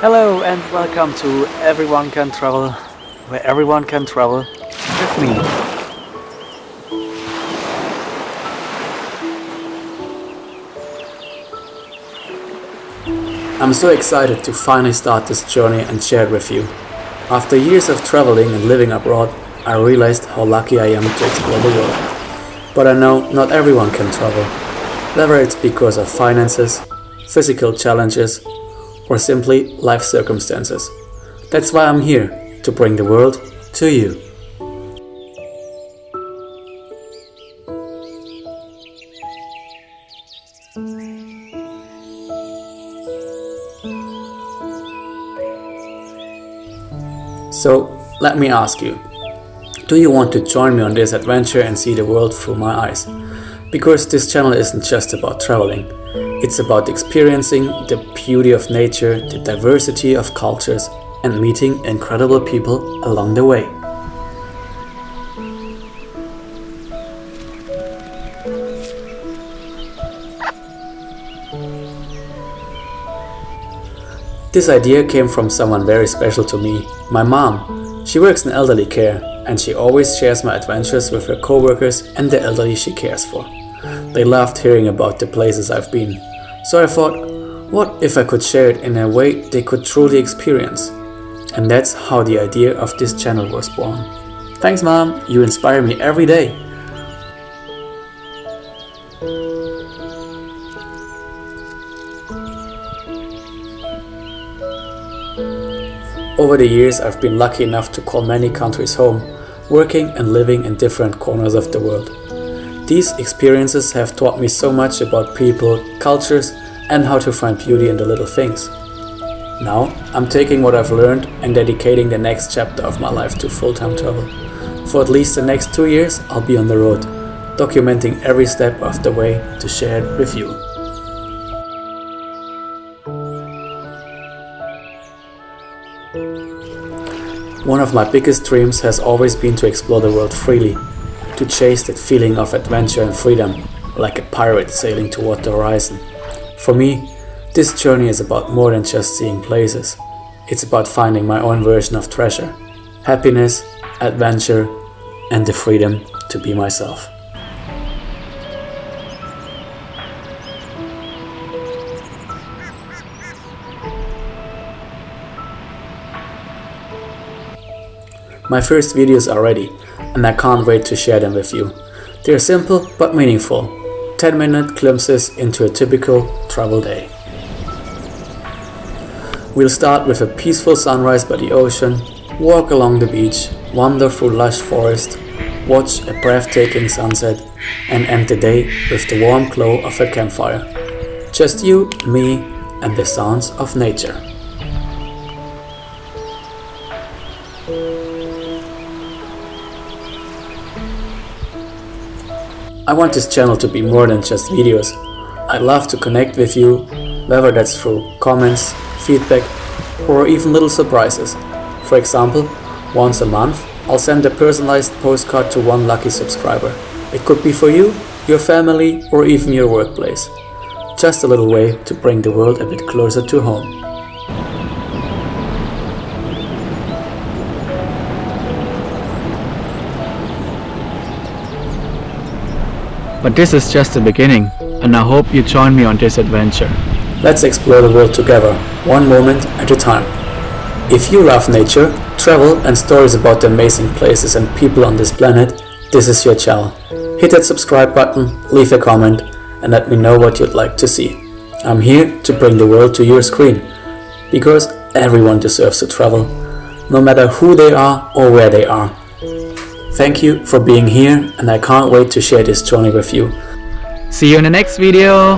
Hello and welcome to Everyone Can Travel, where everyone can travel with me. I'm so excited to finally start this journey and share it with you. After years of traveling and living abroad, I realized how lucky I am to explore the world. But I know not everyone can travel, whether it's because of finances, physical challenges, or simply life circumstances. That's why I'm here, to bring the world to you. So, let me ask you, do you want to join me on this adventure and see the world through my eyes? Because this channel isn't just about traveling, it's about experiencing the beauty of nature, the diversity of cultures, and meeting incredible people along the way. This idea came from someone very special to me, my mom. She works in elderly care and she always shares my adventures with her co-workers and the elderly she cares for. They loved hearing about the places I've been, so I thought, what if I could share it in a way they could truly experience? And that's how the idea of this channel was born. Thanks Mom, you inspire me every day. Over the years, I've been lucky enough to call many countries home, working and living in different corners of the world. These experiences have taught me so much about people, cultures, and how to find beauty in the little things. Now, I'm taking what I've learned and dedicating the next chapter of my life to full-time travel. For at least the next 2 years, I'll be on the road, documenting every step of the way to share it with you. One of my biggest dreams has always been to explore the world freely, to chase that feeling of adventure and freedom, like a pirate sailing toward the horizon. For me, this journey is about more than just seeing places. It's about finding my own version of treasure, happiness, adventure, and the freedom to be myself. My first videos are ready, and I can't wait to share them with you. They're simple but meaningful, 10-minute glimpses into a typical travel day. We'll start with a peaceful sunrise by the ocean, walk along the beach, wander through lush forest, watch a breathtaking sunset, and end the day with the warm glow of a campfire. Just you, me, and the sounds of nature. I want this channel to be more than just videos. I love to connect with you, whether that's through comments, feedback, or even little surprises. For example, once a month, I'll send a personalized postcard to one lucky subscriber. It could be for you, your family, or even your workplace. Just a little way to bring the world a bit closer to home. But this is just the beginning, and I hope you join me on this adventure. Let's explore the world together, one moment at a time. If you love nature, travel, and stories about the amazing places and people on this planet, this is your channel. Hit that subscribe button, leave a comment, and let me know what you'd like to see. I'm here to bring the world to your screen, because everyone deserves to travel, no matter who they are or where they are. Thank you for being here, and I can't wait to share this journey with you. See you in the next video!